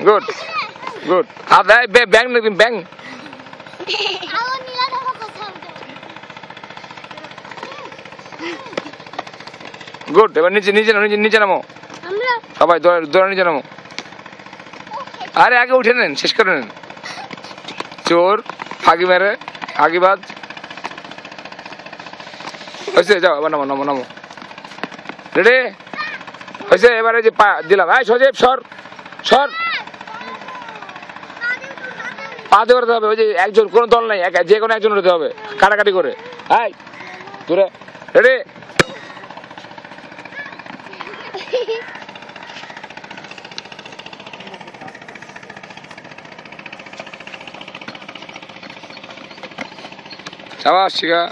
Good good. আর ব্যাং নাকি ব্যাং? Good. এবার নিচে নিচে নিচে নামো সবাই, দৌড়া নিচে নামো। আরে আগে উঠে নেন, শেষ করে নেন। চোর, ফাঁকি মেরে, ফাঁকিবাজ হয়েছে। যাও এবার নামো নামো নামো। রেডি হয়েছে? এবারে যে পা দিলাম, সজীব সর সর, পা দিয়ে করতে হবে। ওই যে একজন, কোনো দল নাই, যে কোনো একজন হতে হবে কাটাকাটি করে। দূরে। রেডি? শাবাশ শিখা।